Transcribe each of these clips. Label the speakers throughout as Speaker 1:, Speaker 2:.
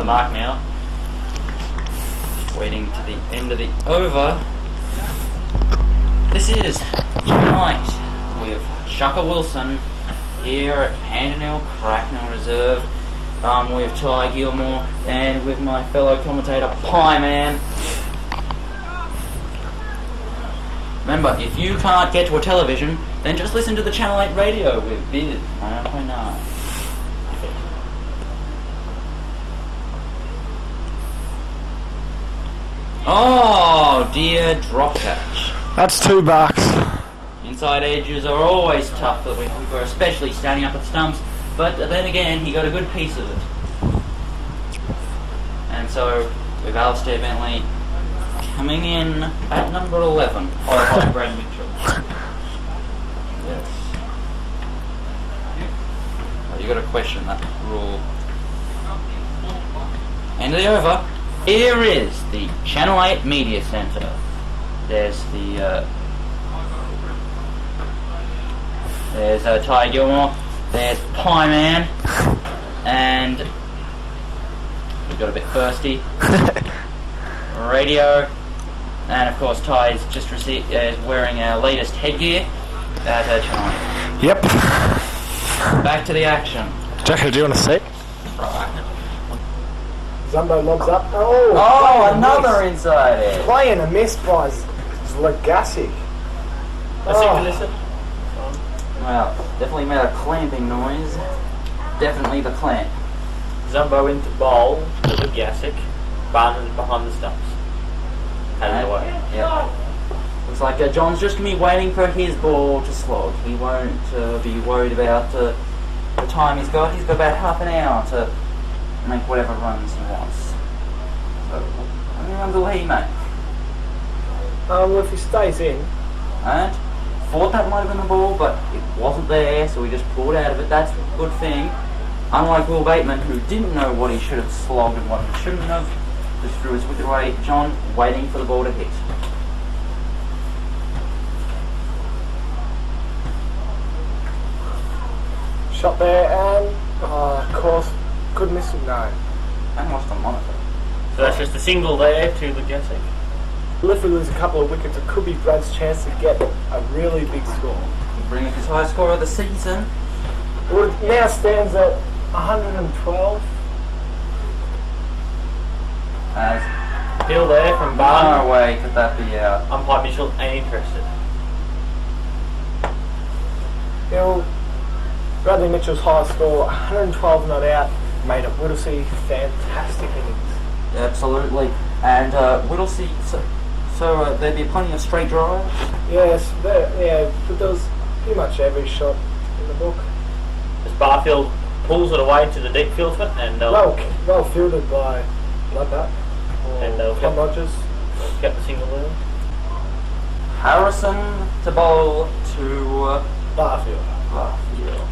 Speaker 1: Marq now. Waiting to the end of the over. This is tonight with Chukka Wilson here at Panton Cracknell Reserve. With Ty Gilmore and with my fellow commentator Pie Man. Remember, if you can't get to a television, then just listen to the Channel 8 radio with Bizz 99.9. Oh dear, drop catch.
Speaker 2: That's $2.
Speaker 1: Inside edges are always tough for the wicketkeeper, especially standing up at stumps. But then again, he got a good piece of it. And so, with Alistair Bentley coming in at number 11.
Speaker 3: By Brad Mitchell.
Speaker 1: Yes. Oh, you got to question that rule. End of the over. Here is the Channel 8 Media Centre. There's the there's Ty Gilmore. There's Pie Man, and we got a bit thirsty. Radio, and of course Ty is just wearing our latest headgear at Channel 8.
Speaker 2: Yep.
Speaker 1: Back to the action.
Speaker 2: Jack, do you want to see?
Speaker 4: Zumbo lobs up.
Speaker 1: Oh, another inside edge.
Speaker 4: Playing a miss by Zlagasic.
Speaker 3: Listen.
Speaker 1: Well, definitely made a clamping noise. Definitely the clamp.
Speaker 3: Zumbo into bowl to the Gassick. Barnes behind the stumps. Had it away.
Speaker 1: Yeah. Looks like John's just going to be waiting for his ball to slog. He won't be worried about the time he's got. He's got about half an hour to make whatever runs he wants. So, how many runs will he make?
Speaker 4: Well, if he stays in.
Speaker 1: And thought that might have been the ball, but it wasn't there, so we just pulled out of it. That's a good thing. Unlike Will Bateman, who didn't know what he should have slogged and what he shouldn't have, just threw his wicket away. John waiting for the ball to hit.
Speaker 4: Shot there and, of course, could miss him. No.
Speaker 1: And watch the monitor.
Speaker 3: So that's just a single there to the Gassick.
Speaker 4: If we lose a couple of wickets, it could be Brad's chance to get a really big score.
Speaker 1: Bring up his highest score of the season.
Speaker 4: Well, it now stands at 112.
Speaker 1: As
Speaker 3: Hill there from
Speaker 1: far
Speaker 3: Barnes.
Speaker 1: away could that be out?
Speaker 3: Umpire Mitchell ain't interested.
Speaker 4: Bradley Mitchell's highest score, 112 not out, made a Whittlesey fantastic innings.
Speaker 1: Absolutely. And Whittlesey, so there'd be plenty of straight drives.
Speaker 4: Yes, but there was pretty much every shot in the book.
Speaker 3: As Barfield pulls it away to the deep field foot, and they'll
Speaker 4: Well fielded by Bloodnut
Speaker 3: And they'll
Speaker 4: Tom Rogers.
Speaker 3: get the single there.
Speaker 1: Harrison to bowl to
Speaker 4: Barfield.
Speaker 1: Barfield.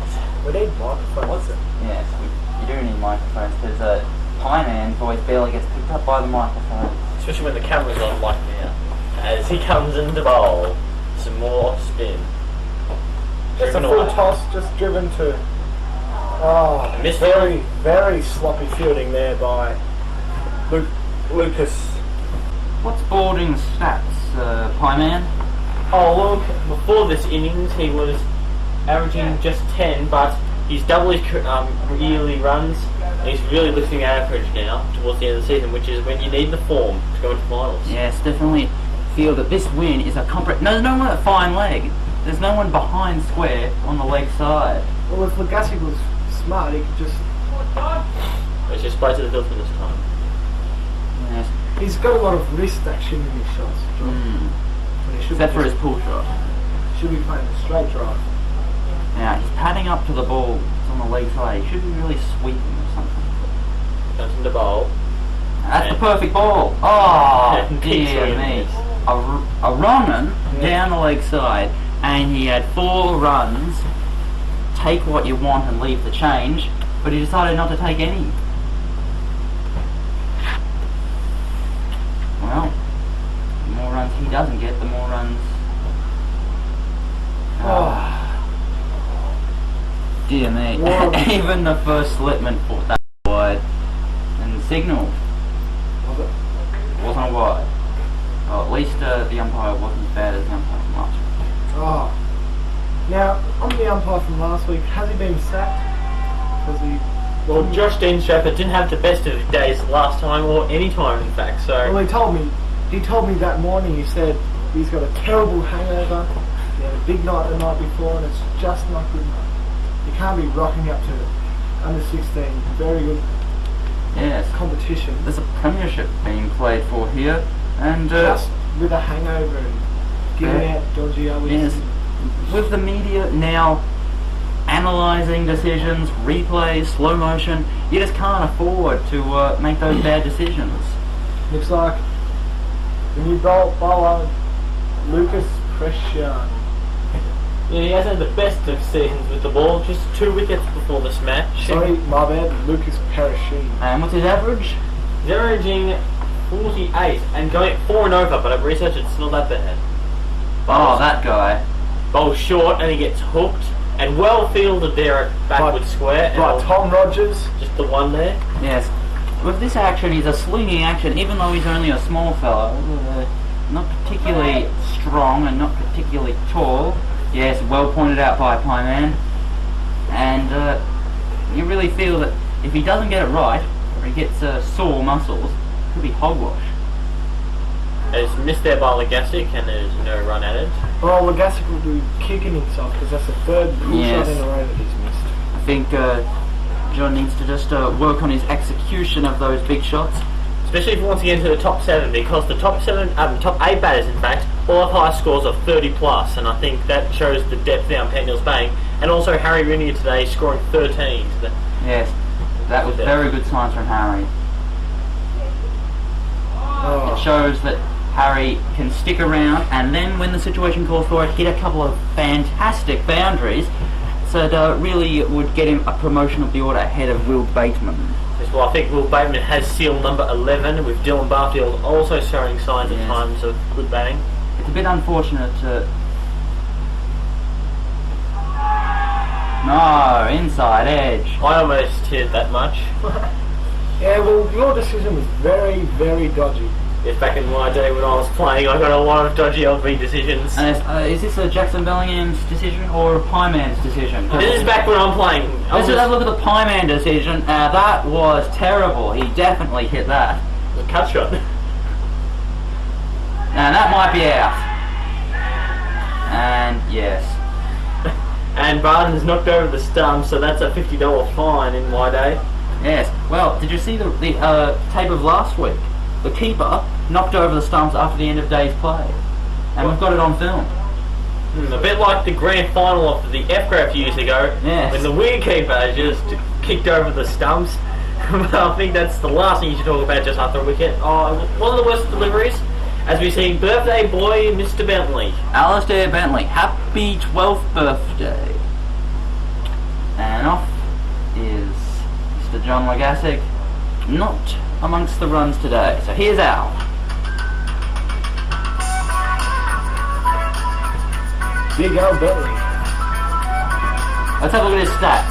Speaker 4: We need microphones.
Speaker 1: What's it? Yes, you do need microphones because Pie Man's voice barely gets picked up by the microphone.
Speaker 3: Especially when the camera's on like now. As he comes into bowl, some more spin.
Speaker 4: Just a
Speaker 3: Driven
Speaker 4: full
Speaker 3: away.
Speaker 4: toss, just driven to.
Speaker 3: Missed
Speaker 4: very, very sloppy fielding there by Lucas.
Speaker 1: What's Balding's stats, Pie Man?
Speaker 3: Oh look, before this innings he was averaging just 10, but he's doubled his yearly runs, and he's really lifting average now towards the end of the season, which is when you need the form to go into finals.
Speaker 1: Yes, definitely feel that this win is a there's no one at fine leg. There's no one behind square on the leg side.
Speaker 4: Well, if Lagasse was smart, he could just.
Speaker 3: It's just play to the field for this time.
Speaker 1: Yes.
Speaker 4: He's got a lot of wrist action in his shots. John. When he should
Speaker 1: Except
Speaker 4: be
Speaker 1: for his
Speaker 4: just-
Speaker 1: pull shot.
Speaker 4: Should be playing a straight drive.
Speaker 1: Now, he's padding up to the ball. It's on the leg side. He should be really sweeping or something.
Speaker 3: Comes into bowl.
Speaker 1: That's the
Speaker 3: And-
Speaker 1: perfect ball. Oh,
Speaker 3: And keeps
Speaker 1: dear
Speaker 3: swinging
Speaker 1: me.
Speaker 3: this.
Speaker 1: A running down the leg side, and he had 4 runs. Take what you want and leave the change, but he decided not to take any. Well, the more runs he doesn't get, the more runs. Dear me.
Speaker 4: Whoa.
Speaker 1: Even the first slipman put that wide. And signalled.
Speaker 4: Was it?
Speaker 1: Wasn't a wide. Well, at least the umpire wasn't as bad as the umpire from last week.
Speaker 4: Oh. Now, on the umpire from last week, has he been sacked? Was he?
Speaker 3: Well, Josh Dean Stratford didn't have the best of his days last time, or any time in fact, so...
Speaker 4: Well, he told me that morning, he said he's got a terrible hangover, he had a big night the night before, and it's just not good enough. You can't be rocking up to under 16, very good
Speaker 1: Yes.
Speaker 4: competition,
Speaker 1: There's a premiership being played for here, and
Speaker 4: just with a hangover and giving
Speaker 1: Yeah.
Speaker 4: out dodgy hours.
Speaker 1: yes, with the media now analysing decisions, replays, slow motion, you just can't afford to make those bad decisions.
Speaker 4: Looks like the new bowler, Lucas Pressure.
Speaker 3: Yeah, he hasn't had the best of seasons with the ball, just 2 wickets before this match.
Speaker 4: Sorry, my bad, Lucas Parashine.
Speaker 1: And what's his average?
Speaker 3: He's averaging 48 and going at 4 and over, but I've researched it's not that bad.
Speaker 1: Oh, that guy.
Speaker 3: Bowls short and he gets hooked, and well fielded there at backward square. And
Speaker 4: Right, Tom Rogers.
Speaker 3: just the one there.
Speaker 1: Yes. With this action, he's a slinging action, even though he's only a small fellow. Not particularly strong and not particularly tall. Yes, well pointed out by Pieman. And you really feel that if he doesn't get it right, or he gets sore muscles, it could be hogwash.
Speaker 3: It's missed there by Legasic, and there's no run added.
Speaker 4: Well, Legasic will be kicking himself because that's the third pull
Speaker 1: Yes.
Speaker 4: shot in a row that he's missed.
Speaker 1: I think John needs to just work on his execution of those big shots.
Speaker 3: Especially if he wants to get into the top 7, because the top 8 batters, in fact, all have high scores of 30 plus, and I think that shows the depth down Penton's batting. And also Harry Rinier today scoring 13. So
Speaker 1: Yes, that was very good signs from Harry.
Speaker 4: Oh.
Speaker 1: It shows that Harry can stick around, and then when the situation calls for it, hit a couple of fantastic boundaries, so that really would get him a promotion of the order ahead of Will Bateman.
Speaker 3: as well, I think Will Bateman has sealed number 11, with Dylan Barfield also showing signs at times of good batting.
Speaker 1: It's a bit unfortunate. No, inside edge.
Speaker 3: I almost hit that much.
Speaker 4: Yeah, well, your decision was very, very dodgy.
Speaker 3: Yes, back in my day when I was playing, I got a lot of dodgy LB decisions.
Speaker 1: And is this a Jackson Bellingham's decision or a Pieman's decision?
Speaker 3: This is back when I'm playing.
Speaker 1: Let's just have a look at the Pieman decision. That was terrible. He definitely hit that.
Speaker 3: A cut shot.
Speaker 1: Now that might be out. And yes.
Speaker 3: And Barton's knocked over the stump, so that's a $50 fine in my day.
Speaker 1: Yes. Well, did you see the tape of last week? The keeper knocked over the stumps after the end of day's play. And we've got it on film.
Speaker 3: A bit like the grand final of the F-Graph years ago,
Speaker 1: Yes.
Speaker 3: when the wicketkeeper just kicked over the stumps. I think that's the last thing you should talk about just after a wicket. One of the worst deliveries, as we see birthday boy Mr. Bentley.
Speaker 1: Alistair Bentley, happy 12th birthday. And off is Mr. John Legasic, not amongst the runs today. So here's Al.
Speaker 4: Big Al Bentley.
Speaker 1: Let's have a look at his stats.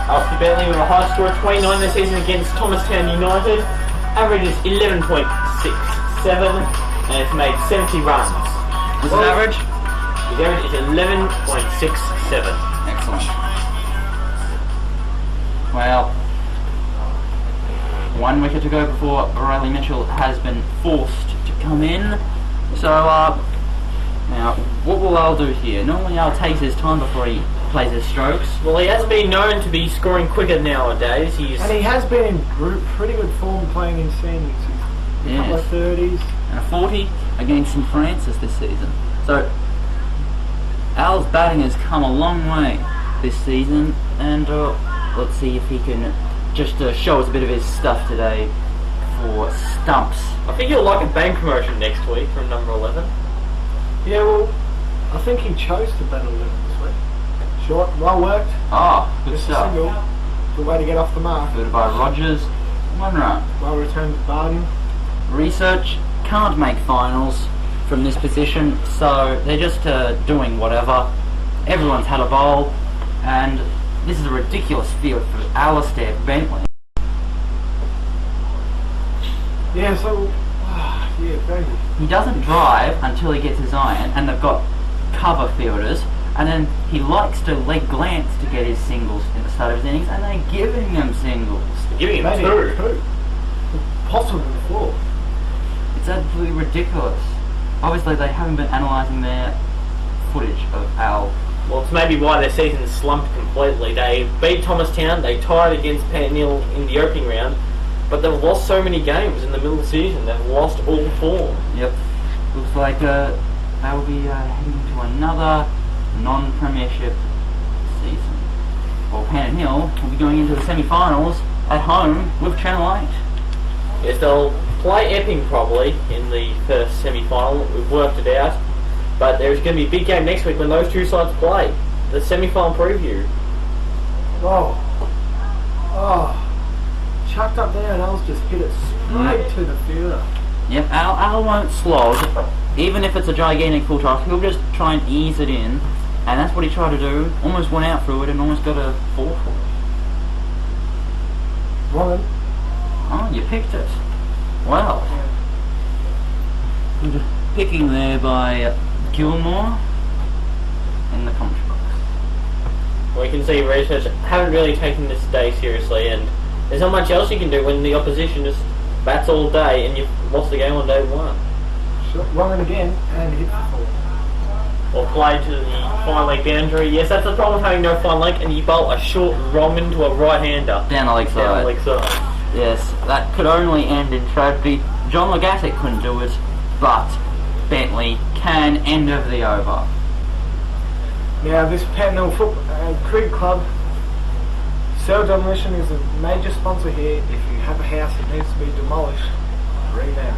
Speaker 3: Alistair Bentley with a high score of 29 this season against Thomastown United. Average is 11.67 and it's made 70 runs.
Speaker 1: What's his average?
Speaker 3: His average is 11.67.
Speaker 1: Excellent. Well, 1 wicket to go before Riley Mitchell has been forced to come in. So, now, what will Al do here? Normally Al takes his time before he plays his strokes.
Speaker 3: Well, he has been known to be scoring quicker nowadays.
Speaker 4: And he has been in pretty good form playing in seniors. A couple of 30s.
Speaker 1: And a 40 against St Francis this season. So, Al's batting has come a long way this season, and let's see if he can just show us a bit of his stuff today for stumps.
Speaker 3: I think he'll like a bank promotion next week from number 11.
Speaker 4: Yeah, well, I think he chose to bat 11 this week. Short, well worked.
Speaker 1: Good
Speaker 4: Just a
Speaker 1: stuff.
Speaker 4: single. Good way to get off the mark.
Speaker 1: Fielded by Rogers, 1 run.
Speaker 4: Well returned to Barton.
Speaker 1: Research can't make finals from this position, so they're just doing whatever. Everyone's had a bowl, and this is a ridiculous field for Alistair Bentley.
Speaker 4: Yeah, so yeah, very.
Speaker 1: He doesn't drive until he gets his iron, and they've got cover fielders, and then he likes to leg glance to get his singles at the start of his innings, and they're giving him singles.
Speaker 3: Giving him
Speaker 4: Maybe
Speaker 3: two.
Speaker 4: Possibly 4.
Speaker 1: It's absolutely ridiculous. Obviously, they haven't been analysing their footage of Al.
Speaker 3: Well, it's maybe why their season slumped completely. They beat Thomastown, they tied against Panton in the opening round, but they've lost so many games in the middle of the season. They've lost all form.
Speaker 1: Yep. Looks like they'll be heading to another non-premiership season. Well, Panton Hill will be going into the semi-finals at home with Channel 8.
Speaker 3: Yes, they'll play Epping probably in the first semi-final. We've worked it out. But there's going to be a big game next week when those two sides play. The semi-final preview.
Speaker 4: Oh. Chucked up there and Al's just hit it straight to the fielder.
Speaker 1: Yep, Al won't slog, even if it's a gigantic full toss. He'll just try and ease it in, and that's what he tried to do. Almost went out through it and almost got a 4 for it.
Speaker 4: Robin.
Speaker 1: Oh, you picked it. Wow. Good picking there by Gilmore in the commentary box.
Speaker 3: We can see research haven't really taken this day seriously, and there's not much else you can do when the opposition just bats all day and you've lost the game on day 1.
Speaker 4: Robin again and hit for 4.
Speaker 3: Or play to the fine leg boundary. Yes, that's the problem of having no fine leg, and you bowl a short wrong into a right-hander.
Speaker 1: Down the leg side.
Speaker 3: Down the leg side.
Speaker 1: Yes, that could only end in tragedy. John Legatic couldn't do it, but Bentley can end over the over.
Speaker 4: Now this Panton Hill Cricket Club, Cell Demolition is a major sponsor here. If you have a house that needs to be demolished, ring them.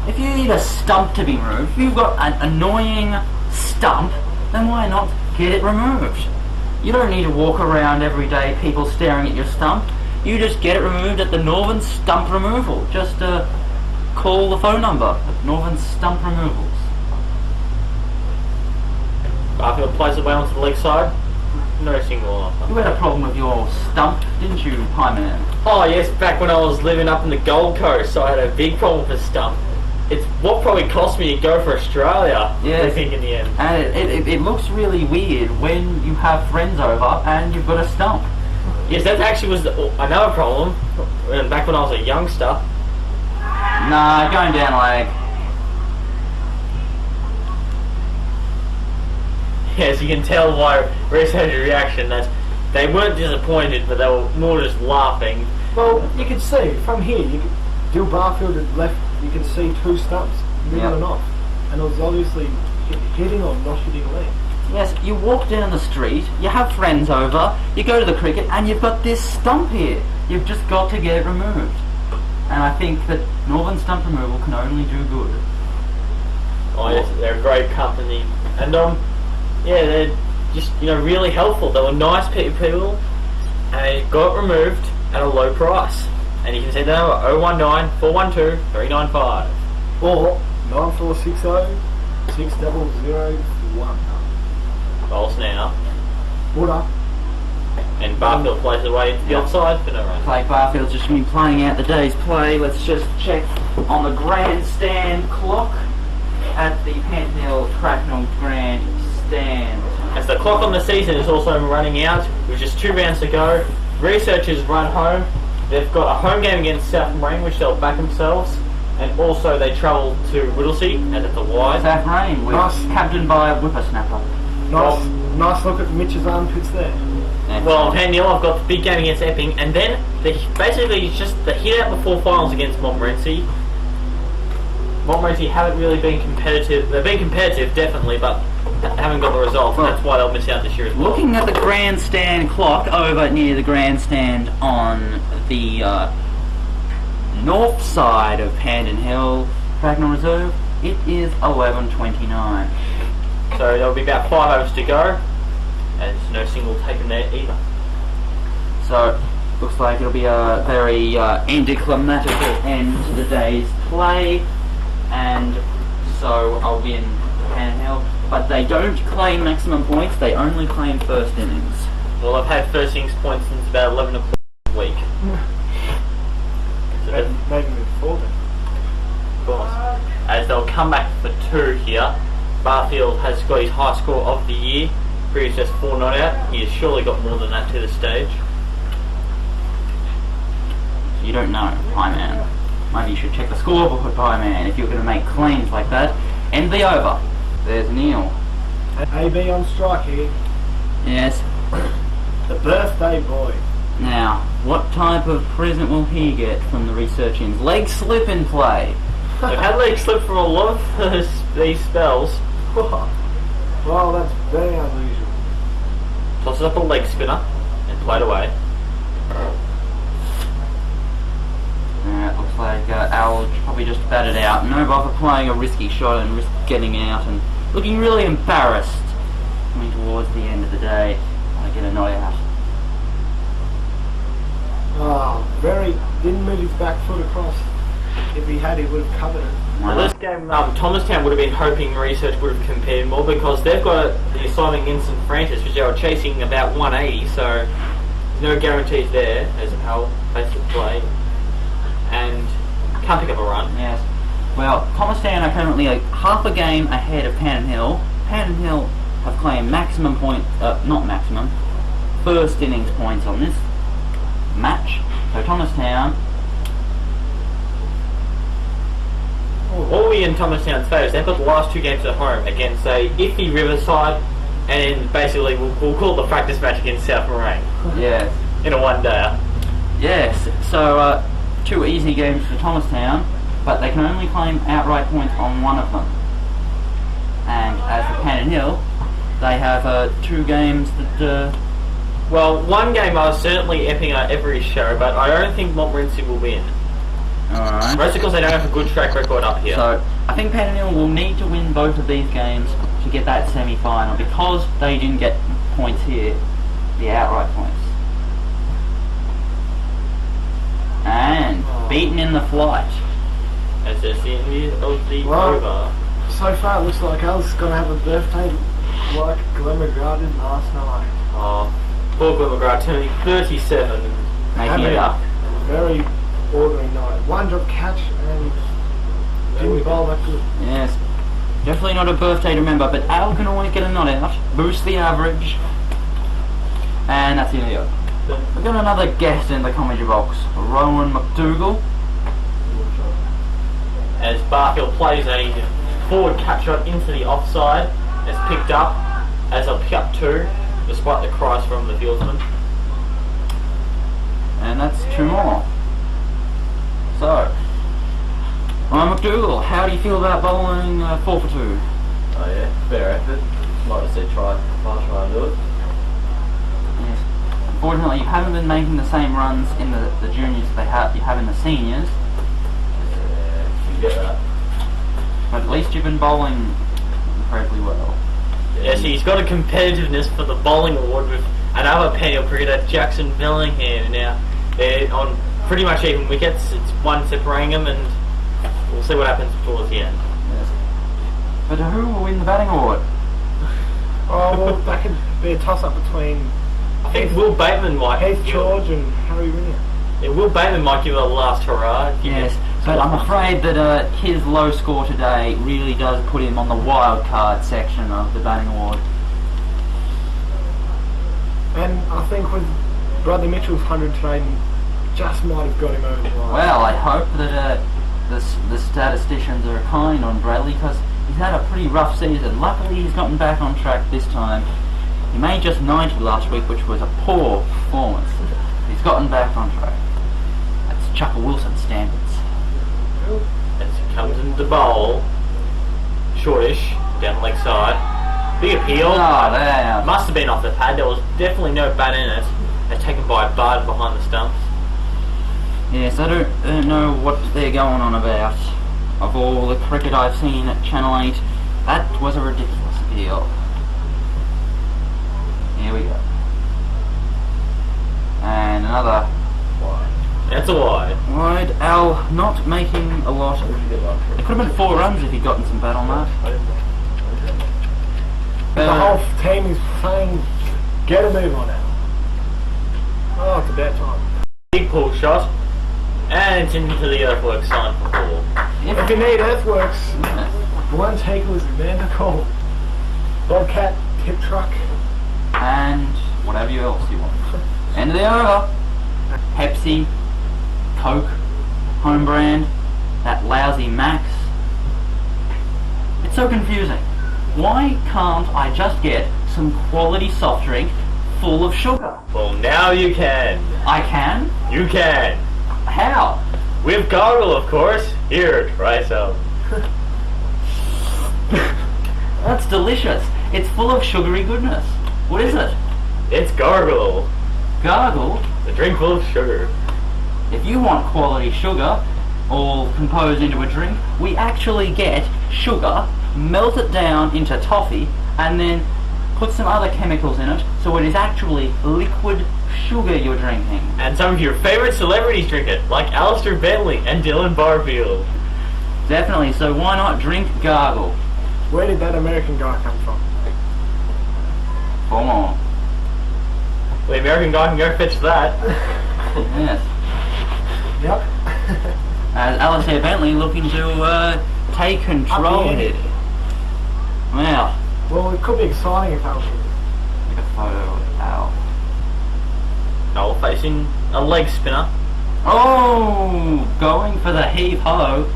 Speaker 1: If you need a stump to be removed, if you've got an annoying stump, then why not get it removed? You don't need to walk around every day, people staring at your stump. You just get it removed at the Northern Stump Removal. Just call the phone number at Northern Stump Removals.
Speaker 3: After the plays away onto the leg side, no single offer.
Speaker 1: You had a problem with your stump, didn't you, Pie Man?
Speaker 3: Oh yes, back when I was living up in the Gold Coast, I had a big problem with the stump. It's what probably cost me to go for Australia, I think, in the end.
Speaker 1: And it looks really weird when you have friends over and you've got a stump.
Speaker 3: Yes, that actually was another problem back when I was a youngster.
Speaker 1: Nah, going down leg.
Speaker 3: Yes, you can tell by research reaction that they weren't disappointed, but they were more just laughing.
Speaker 4: Well, you can see from here, Dill Barfield had left, you can see 2 stumps, middle and off. And it was obviously hitting or not hitting a leg.
Speaker 1: Yes, you walk down the street, you have friends over, you go to the cricket, and you've got this stump here. You've just got to get it removed. And I think that Northern Stump Removal can only do good.
Speaker 3: Oh yes, they're a great company. And yeah, they're just, really helpful. They were nice people, and they got it removed at a low price. And you can see that number 019-412-395.
Speaker 4: Or 9460 6001.
Speaker 3: Bowls now.
Speaker 4: Order.
Speaker 3: And Barfield plays away to the offside for no run.
Speaker 1: Play Barfield's just been playing out the day's play. Let's just check on the grandstand clock at the Panton Hill Cracknell Grandstand.
Speaker 3: As the clock on the season is also running out, with just 2 rounds to go, researchers run home. They've got a home game against South Marine, which they'll back themselves, and also they travel to Whittlesea and at the Wise.
Speaker 1: South Rain, with captained by a whippersnapper.
Speaker 4: Nice look at Mitch's armpits there.
Speaker 3: Well, Panton Hill, I've got the big game against Epping, and then basically it's just the hit out before finals against Montmorency. Montmorency haven't really been competitive. They've been competitive, definitely, but haven't got the results, and that's why they'll miss out this year as well.
Speaker 1: Looking at the grandstand clock over near the grandstand on the north side of Panton Hill Cracknell Reserve, it is 11:29.
Speaker 3: So there'll be about 5 overs to go, and there's no single taken there either.
Speaker 1: So, looks like it'll be a very anticlimactic end to the day's play, and so I'll be in Panton Hill. But they don't claim maximum points, they only claim first innings.
Speaker 3: Well, I've had first innings points since about 11 o'clock a week.
Speaker 4: And maybe move forward.
Speaker 3: Of course. As they'll come back for 2 here. Barfield has got his high score of the year. Previous just 4 not out. He has surely got more than that to this stage.
Speaker 1: You don't know, Pie Man. Maybe you should check the scoreboard, Pie Man, if you're going to make claims like that. End the over. There's Neil.
Speaker 4: AB on strike here.
Speaker 1: Yes.
Speaker 4: The birthday boy.
Speaker 1: Now, what type of present will he get from the research-ins? Leg slip in play.
Speaker 3: They've had leg slip for a lot of these spells.
Speaker 4: Well, that's very unusual.
Speaker 3: Tosses up a leg spinner and played away.
Speaker 1: It looks like Al probably just batted out. No bother playing a risky shot and risk getting out and looking really embarrassed coming towards the end of the day. I get a not out.
Speaker 4: Didn't move his back foot across. If he had, he would have covered it.
Speaker 3: Well, this game, Thomastown would have been hoping Research would have compared more because they've got the assignment Instant Francis, which they were chasing about 180, so no guarantees there as Al faces the play and can't pick up a run.
Speaker 1: Yes. Well, Thomastown are currently half a game ahead of Panton Hill. Panton Hill have claimed maximum point, not maximum, first innings points on this match. So Thomastown.
Speaker 3: All we in Thomastown's favour is they've got the last 2 games at home against a iffy Riverside and basically we'll call it the practice match against South Moraine.
Speaker 1: Yes.
Speaker 3: In a 1-dayer.
Speaker 1: Yes. So 2 easy games for Thomastown, but they can only claim outright points on one of them. And as for Panton Hill, they have 2 games that.
Speaker 3: Well, 1 game I was certainly epping at every show, but I don't think Montmorency will win.
Speaker 1: Alright.
Speaker 3: Mostly because they don't have a good track record up here.
Speaker 1: So I think Panton Hill will need to win both of these games to get that semi-final because they didn't get points here, the outright points. And beaten in the flight.
Speaker 3: As there's the end of the
Speaker 4: Well,
Speaker 3: over.
Speaker 4: So far, it looks like Al's going to have a birthday like Glenn McGrath did last night.
Speaker 3: Oh, poor Glenn McGrath turning 37.
Speaker 1: Making it up.
Speaker 4: Very ordinary night. 1 drop catch and didn't bowl that good.
Speaker 1: Yes. Definitely not a birthday to remember, but Al can always get a not out, boost the average, and that's the end of it. We've got another guest in the comedy box, Rowan McDougall.
Speaker 3: As Barfield plays a forward catch shot into the offside, it's picked up as they'll pick up 2, despite the cries from the fieldsman.
Speaker 1: And that's 2 more. So, Rowan McDougall, how do you feel about bowling 4 for 2?
Speaker 5: Oh yeah, fair effort. Like I said, try and do it.
Speaker 1: Yes. Unfortunately, you haven't been making the same runs in the juniors that you have in the seniors,
Speaker 5: Yeah, you get that.
Speaker 1: but at least you've been bowling incredibly well.
Speaker 3: Yes, he's got a competitiveness for the bowling award with another Penny cricketer, Jackson Bellingham. Now, they're on pretty much even wickets. It's 1 separating them, and we'll see what happens towards the end.
Speaker 1: Yes. But who will win the batting award?
Speaker 4: Oh, well, that could be a toss-up between
Speaker 3: I think Will Bateman might.
Speaker 4: Heath George and Harry Winnier.
Speaker 3: Yeah, Will Bateman might give it a last hurrah.
Speaker 1: Yes, but I'm afraid that his low score today really does put him on the wild card section of the batting award.
Speaker 4: And I think with Bradley Mitchell's 100 today, just might have got him over the line.
Speaker 1: Well, I hope that the statisticians are kind on Bradley because he's had a pretty rough season. Luckily, he's gotten back on track this time. He made just 90 last week, which was a poor performance. He's gotten back on track. That's Chukka Wilson standards.
Speaker 3: As he comes into bowl, shortish, down the leg side. Big appeal.
Speaker 1: Oh, damn.
Speaker 3: Must have been off the pad. There was definitely no bat in it. They're taken by Bud behind the stumps.
Speaker 1: Yes, I don't know what they're going on about. Of all the cricket I've seen at Channel 8, that was a ridiculous appeal. Here we go. And another
Speaker 3: That's a wide.
Speaker 1: wide. Al not making a lot. It could have been 4 runs if he'd gotten some bat on that.
Speaker 4: The whole team is saying, get a move on now. Oh, it's about time.
Speaker 3: Big pull shot. And it's into the earthworks sign for 4.
Speaker 4: If you need earthworks,
Speaker 1: Yes.
Speaker 4: one taker was the man to call. Bobcat, tip truck.
Speaker 1: And whatever else you want. End of the over. Pepsi, Coke, home brand, that lousy Max. It's so confusing. Why can't I just get some quality soft drink full of sugar?
Speaker 3: Well, now you can.
Speaker 1: I can?
Speaker 3: You can.
Speaker 1: How?
Speaker 3: With Gargle, of course. Here, try some.
Speaker 1: That's delicious. It's full of sugary goodness. What is it?
Speaker 3: It's Gargle,
Speaker 1: Gargle?
Speaker 3: the drink full of sugar.
Speaker 1: If you want quality sugar, all composed into a drink, we actually get sugar, melt it down into toffee, and then put some other chemicals in it, so it is actually liquid sugar you're drinking.
Speaker 3: And some of your favorite celebrities drink it, like Alistair Bentley and Dylan Barfield.
Speaker 1: Definitely, so why not drink Gargle?
Speaker 4: Where did that American guy come from?
Speaker 1: Come on.
Speaker 3: The American guy can go fetch that.
Speaker 1: Yes.
Speaker 4: Yep.
Speaker 1: As Alistair Bentley looking to take control
Speaker 4: Up the
Speaker 1: here. Well,
Speaker 4: Well, it could be exciting if I was
Speaker 1: take a photo of Al.
Speaker 3: Noel facing a leg spinner.
Speaker 1: Oh, going for the heave ho.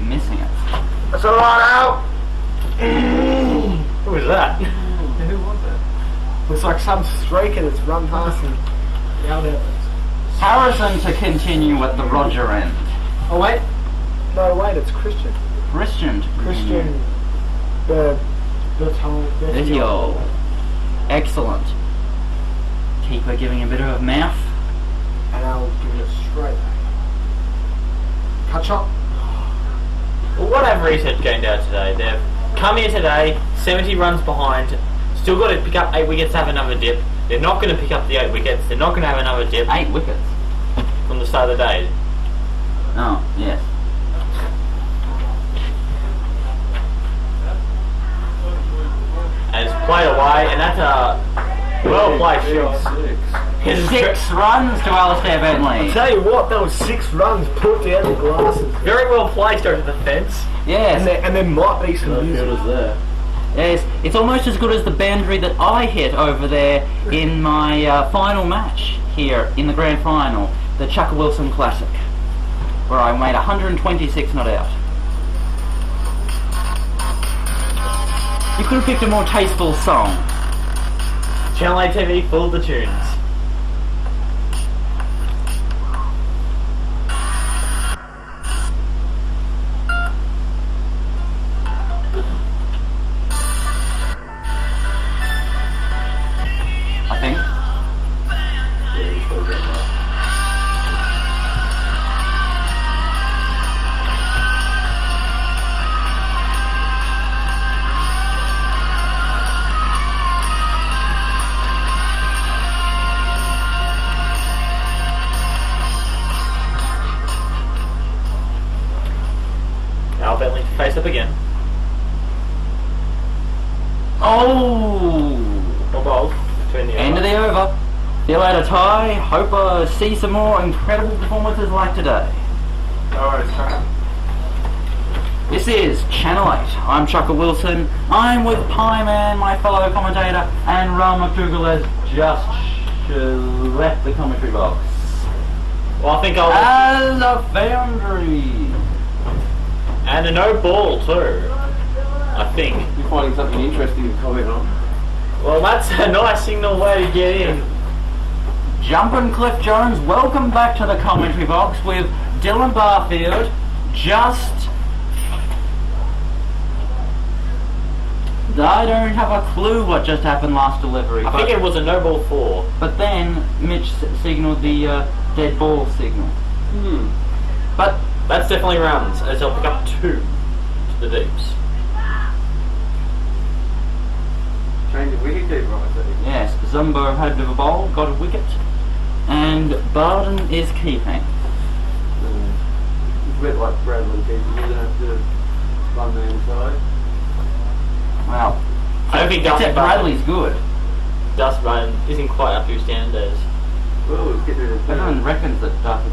Speaker 1: Missing it.
Speaker 4: That's a lot out!
Speaker 3: Who was that?
Speaker 4: Who was that? Looks like some striker that's run past and yelled at us.
Speaker 1: Harrison to continue at the Roger end.
Speaker 4: Oh, wait. No, wait, it's Christian.
Speaker 1: Christian to continue.
Speaker 4: Christian. The whole
Speaker 1: Video. Excellent. Keeper giving a bit of a mouth.
Speaker 4: And I'll give it straight back. Cut shot.
Speaker 3: Well, what have research gained out today? They've come here today, 70 runs behind, still got to pick up 8 wickets to have another dip. They're not going to pick up the 8 wickets, they're not going to have another dip
Speaker 1: 8 wickets.
Speaker 3: from the start of the day.
Speaker 1: Oh, yes.
Speaker 3: And it's played away, and that's a well played six. His
Speaker 1: 6 runs to Alistair Bentley.
Speaker 4: Tell you what, that was 6 runs put down the glasses.
Speaker 3: very well placed over the fence.
Speaker 1: Yes.
Speaker 4: And there might be some music.
Speaker 5: Fielders there.
Speaker 1: Yes, it's almost as good as the boundary that I hit over there in my final match here in the grand final, the Chukka Wilson Classic, where I made 126 not out. You could have picked a more tasteful song.
Speaker 3: Channel 8 TV full of the tunes.
Speaker 1: I think.
Speaker 5: Yeah, he's probably got that.
Speaker 3: Now Bentley to face up again.
Speaker 1: Oh!
Speaker 3: Or both. Between the
Speaker 1: End of the over. See you later, Ty. Hope I see some more incredible performances like today. This is Channel 8. I'm Chukka Wilson. I'm with Pie Man, my fellow commentator, and Ram McDougall has just left the commentary box.
Speaker 3: Well, I think I'll...
Speaker 1: As a boundary.
Speaker 3: And a no ball too. I think.
Speaker 5: You're finding something interesting to comment on.
Speaker 3: Well, that's a nice signal way to get in.
Speaker 1: Jumpin' Cliff Jones, welcome back to the commentary box with Dylan Barfield. I don't have a clue what just happened last delivery.
Speaker 3: I think it was a no ball 4.
Speaker 1: But then Mitch signalled the dead ball signal. But
Speaker 3: That's definitely runs, as they'll pick up 2 to the deeps.
Speaker 5: Change the wicket keeper, I think.
Speaker 1: yes, Zumbo had a bit of a bowl, got a wicket, and Barden is keeping.
Speaker 5: It's a bit like Bradley keeper, you don't have to run the inside.
Speaker 1: Well,
Speaker 3: I don't think Dustin
Speaker 1: except Bradley's good.
Speaker 3: Dust Run isn't quite up to standards.
Speaker 5: Well, let's get rid of
Speaker 1: Everyone reckons that Darcy